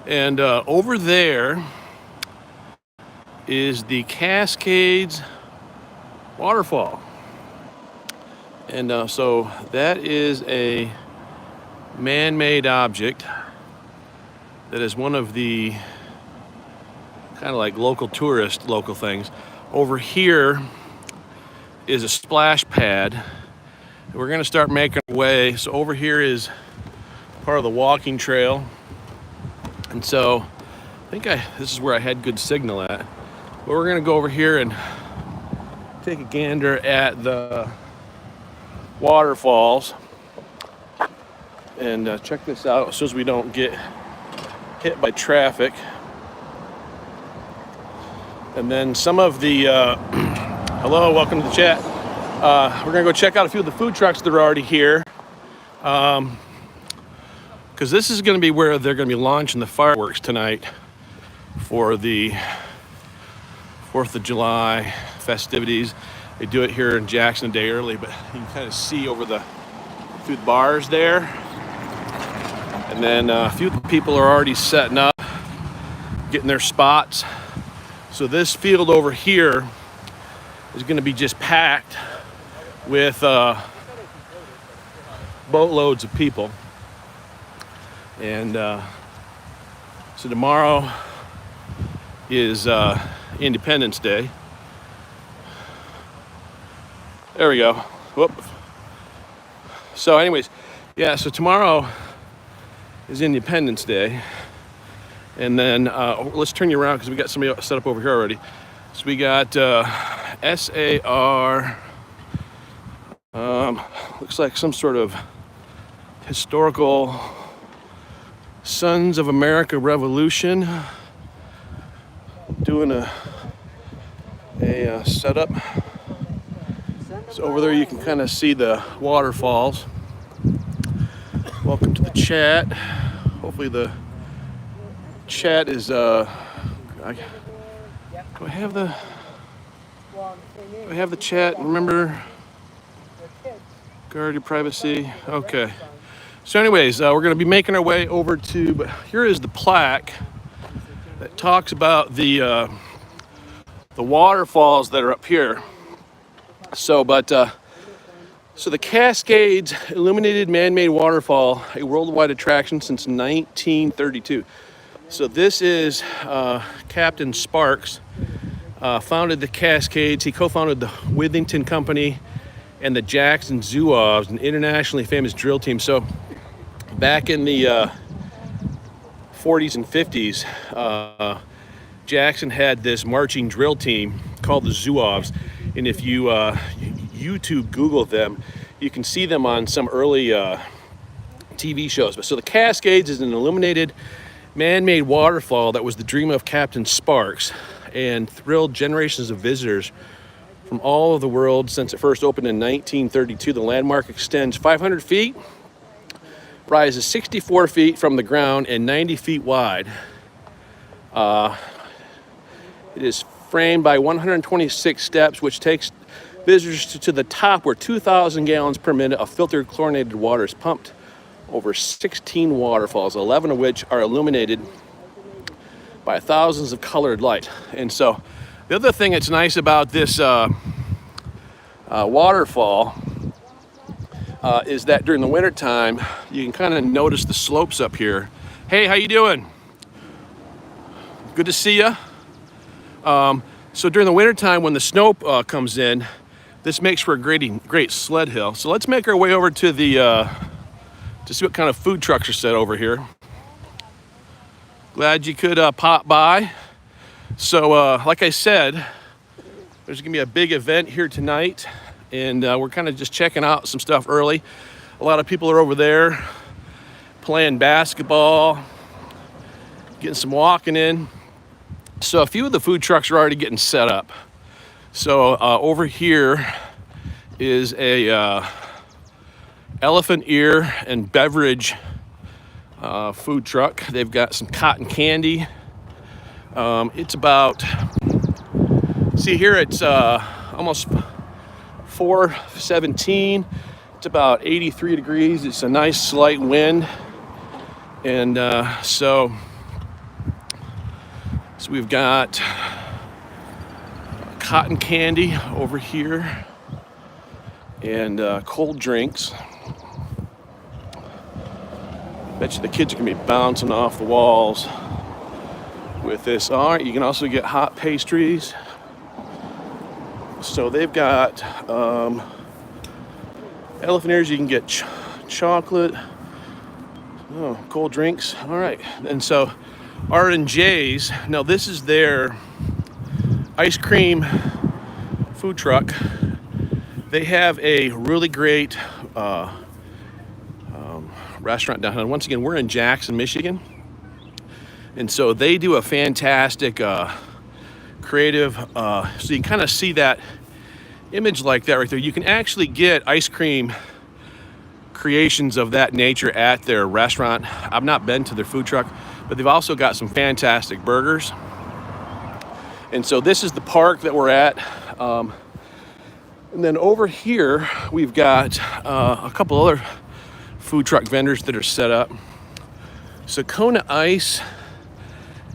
And over there is the Cascades waterfall. And so that is a man-made object that is one of the kind of like local things. Over here is a splash pad. We're gonna start making our way. So over here is part of the walking trail. And so I think this is where I had good signal at. But we're gonna go over here and take a gander at the waterfalls and check this out as soon as we don't get hit by traffic. And then some of the hello, welcome to the chat. We're gonna go check out a few of the food trucks that are already here, because this is gonna be where they're gonna be launching the fireworks tonight for the 4th of July festivities. They do it here in Jackson a day early, but you can kind of see through the bars there. And then a few people are already setting up, getting their spots. So this field over here is going to be just packed with boatloads of people. And so tomorrow is Independence Day. There we go. Whoop. So anyways, yeah, so tomorrow is Independence Day. And then let's turn you around because we got somebody set up over here already. So we got SAR, looks like some sort of historical Sons of America Revolution, doing a setup. So over there you can kind of see the waterfalls. Welcome to the chat. Hopefully the chat is do I have the chat? Remember, guard your privacy. Okay. So anyways, we're going to be making our way over to, but here is the plaque that talks about the waterfalls that are up here. So the Cascades Illuminated Man-Made Waterfall, a worldwide attraction since 1932. So this is Captain Sparks, founded the Cascades. He co-founded the Withington Company and the Jackson Zouaves, an internationally famous drill team. So back in the 40s and 50s, Jackson had this marching drill team called the Zouaves. And if you YouTube Google them, you can see them on some early TV shows. So the Cascades is an illuminated man-made waterfall that was the dream of Captain Sparks and thrilled generations of visitors from all over the world since it first opened in 1932. The landmark extends 500 feet, rises 64 feet from the ground, and 90 feet wide. It is framed by 126 steps, which takes visitors to the top where 2,000 gallons per minute of filtered chlorinated water is pumped over 16 waterfalls, 11 of which are illuminated by thousands of colored light. And so the other thing that's nice about this waterfall is that during the wintertime, you can kind of notice the slopes up here. Hey, how you doing? Good to see you. So during the wintertime, when the snow comes in, this makes for a great sled hill. So let's make our way over to the to see what kind of food trucks are set over here. Glad you could pop by. So like I said, there's gonna be a big event here tonight, and we're kind of just checking out some stuff early. A lot of people are over there playing basketball, getting some walking in. So a few of the food trucks are already getting set up. So over here is a elephant ear and beverage food truck. They've got some cotton candy. It's about, see here, it's almost 4:17. It's about 83 degrees. It's a nice slight wind. And so So we've got cotton candy over here and cold drinks. Bet you the kids are gonna be bouncing off the walls with this. All right, you can also get hot pastries. So they've got elephant ears. You can get chocolate. Oh, cold drinks. All right, and so R&J's. Now this is their ice cream food truck. They have a really great restaurant downtown. Once again, we're in Jackson, Michigan, and so they do a fantastic creative. So you can kind of see that image like that right there. You can actually get ice cream creations of that nature at their restaurant. I've not been to their food truck, but they've also got some fantastic burgers. And so this is the park that we're at. And then over here, we've got a couple other food truck vendors that are set up. So Kona Ice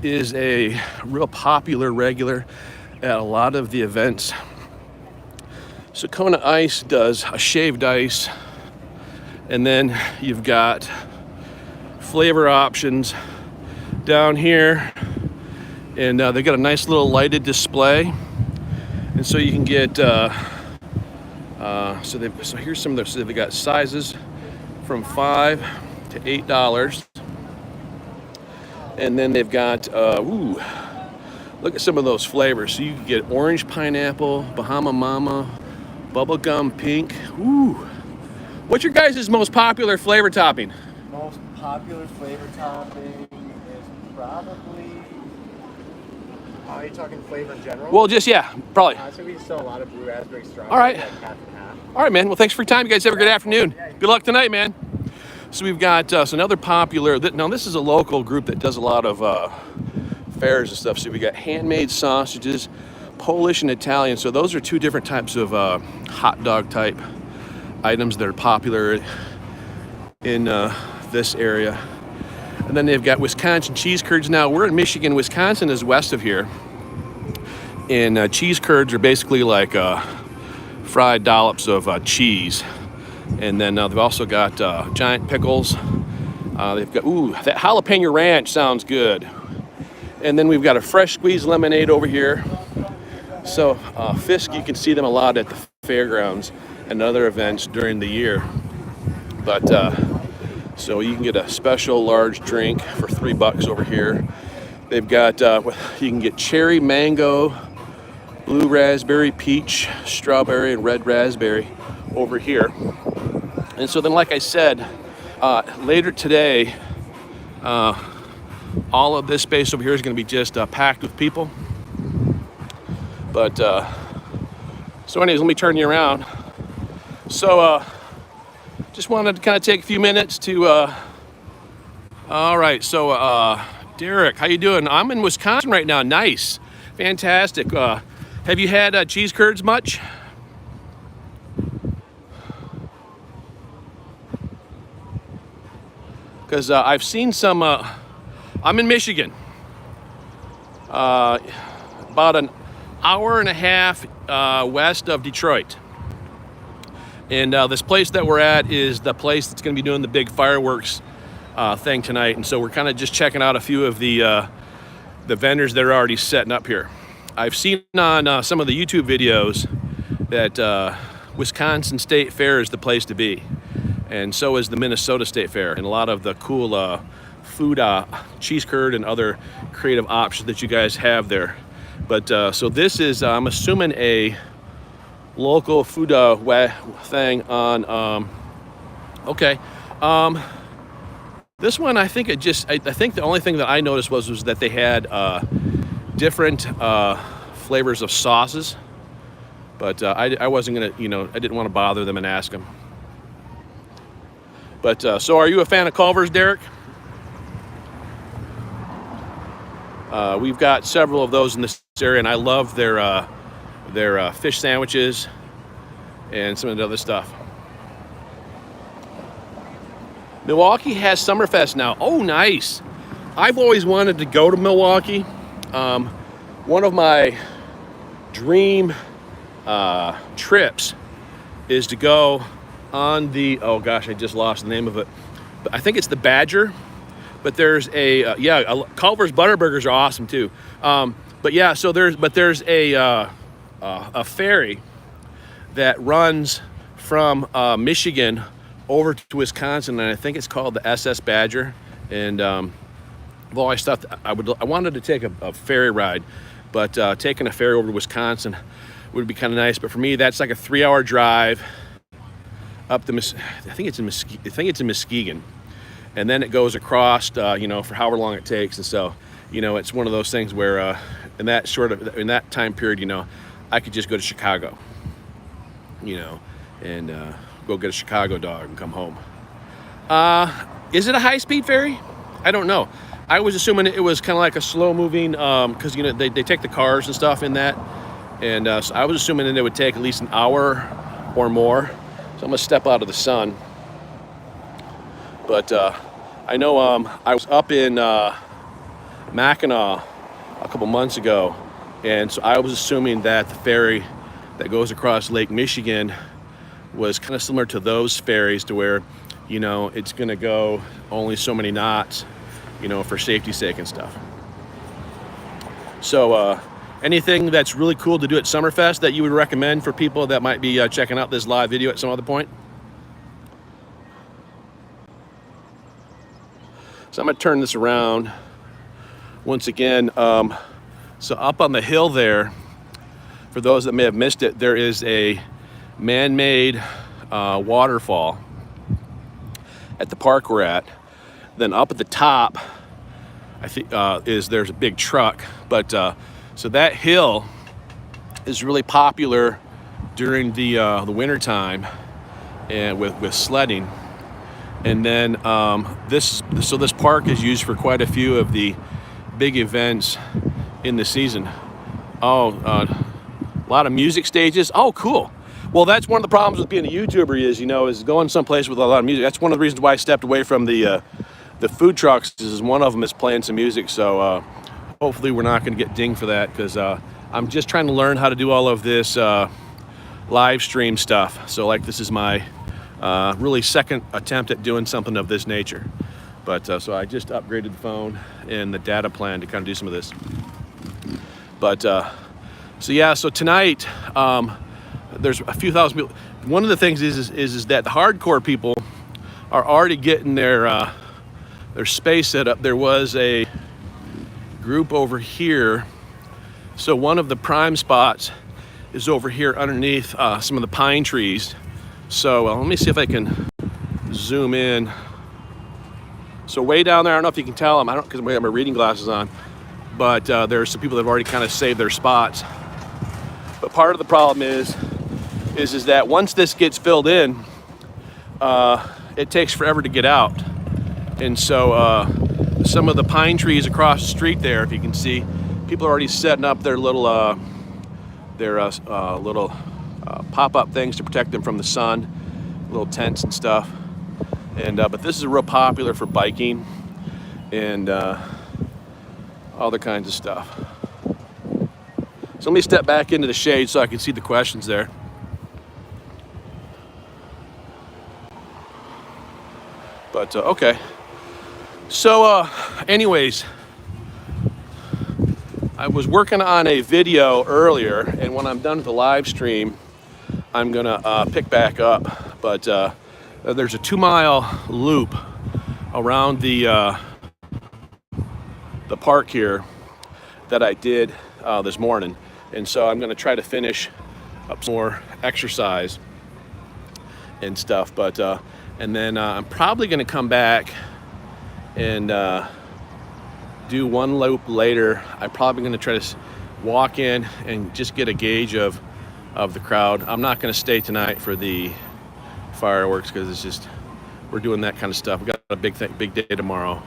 is a real popular regular at a lot of the events. So Kona Ice does a shaved ice, and then you've got flavor options down here, and they've got a nice little lighted display, and so you can get so here's some of their, so they've got sizes from $5 to $8, and then they've got look at some of those flavors. So you can get orange pineapple, Bahama Mama, bubblegum pink. Ooh, what's your guys' most popular flavor topping? Most popular flavor topping is probably. Are you talking flavor in general? Well, just yeah, probably. So we sell a lot of blue raspberry strawberry. All right. Like half and half. All right, man. Well, thanks for your time. You guys have a good afternoon. Good luck tonight, man. So we've got another popular. Now this is a local group that does a lot of fairs and stuff. So we got handmade sausages, Polish and Italian. So those are two different types of hot dog type items that are popular in this area. And then they've got Wisconsin cheese curds. Now we're in Michigan. Wisconsin is west of here. And cheese curds are basically like fried dollops of cheese. And then they've also got giant pickles. They've got, ooh, that jalapeno ranch sounds good. And then we've got a fresh squeezed lemonade over here. So Fisk, you can see them a lot at the fairgrounds and other events during the year. But so you can get a special large drink for $3 over here. They've got, you can get cherry, mango, blue raspberry, peach, strawberry, and red raspberry over here. And so then, like I said, later today, all of this space over here is going to be just packed with people. But so anyways, let me turn you around. So just wanted to kind of take a few minutes to all right, so Derek, how you doing? I'm in Wisconsin right now. Nice, fantastic. Have you had cheese curds much? Because I've seen some. I'm in Michigan, about an hour and a half west of Detroit. And this place that we're at is the place that's going to be doing the big fireworks thing tonight. And so we're kind of just checking out a few of the vendors that are already setting up here. I've seen on some of the YouTube videos that Wisconsin State Fair is the place to be. And so is the Minnesota State Fair, and a lot of the cool food, cheese curd and other creative options that you guys have there. But so this is, I'm assuming, a local food thing on, okay. This one, I think I think the only thing that I noticed was that they had different flavors of sauces. But I wasn't gonna, I didn't want to bother them and ask them. But so are you a fan of Culver's, Derek? We've got several of those in this area, and I love their fish sandwiches and some of the other stuff. Milwaukee has Summerfest now. Oh, nice. I've always wanted to go to Milwaukee. One of my dream trips is to go on the, oh gosh, I just lost the name of it. But I think it's the Badger. But there's Culver's Butterburgers are awesome too. But yeah, so there's a ferry that runs from Michigan over to Wisconsin, and I think it's called the SS Badger. And I've always thought I wanted to take a ferry ride, but taking a ferry over to Wisconsin would be kind of nice. But for me, that's like a 3-hour drive up the I think it's in Muskegon. And then it goes across, for however long it takes. And so, it's one of those things where in that time period, I could just go to Chicago, and go get a Chicago dog and come home. Is it a high-speed ferry? I don't know. I was assuming it was kind of like a slow-moving, because, they take the cars and stuff in that. And so I was assuming that it would take at least an hour or more. So I'm going to step out of the sun. But I know I was up in Mackinac a couple months ago, and so I was assuming that the ferry that goes across Lake Michigan was kind of similar to those ferries, to where, it's going to go only so many knots, for safety's sake and stuff. So anything that's really cool to do at Summerfest that you would recommend for people that might be checking out this live video at some other point? So I'm going to turn this around once again. So up on the hill there, for those that may have missed it, there is a man-made waterfall at the park we're at. Then up at the top, I think there's a big truck. But so that hill is really popular during the winter time, and with sledding. And then this park is used for quite a few of the big events in the season. A lot of music stages. Oh, cool. Well, that's one of the problems with being a YouTuber is going someplace with a lot of music. That's one of the reasons why I stepped away from the food trucks. Is one of them is playing some music. So hopefully we're not going to get dinged for that, because I'm just trying to learn how to do all of this live stream stuff. So this is my really second attempt at doing something of this nature. But so I just upgraded the phone and the data plan to kind of do some of this. But so tonight there's a few thousand people. One of the things is that the hardcore people are already getting their space set up. There was a group over here. So one of the prime spots is over here underneath some of the pine trees. So let me see if I can zoom in. So way down there, I don't know if you can tell them, I don't, because I have my reading glasses on, but there's some people that have already kind of saved their spots. But part of the problem is that once this gets filled in, it takes forever to get out. And so some of the pine trees across the street there, if you can see, people are already setting up their little pop-up things to protect them from the sun, little tents and stuff. And but this is real popular for biking and other kinds of stuff. So let me step back into the shade so I can see the questions there. But okay. So anyways, I was working on a video earlier, and when I'm done with the live stream, I'm gonna pick back up. But there's a 2-mile loop around the park here that I did this morning, and so I'm gonna try to finish up some more exercise and stuff. But and then I'm probably gonna come back and do one loop later. I'm probably gonna try to walk in and just get a gauge of the crowd. I'm not gonna stay tonight for the fireworks, because it's just, we're doing that kind of stuff. We got a big day tomorrow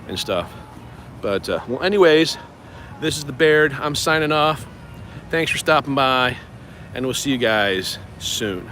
and stuff. But well, anyways, this is the Baird. I'm signing off. Thanks for stopping by, and we'll see you guys soon.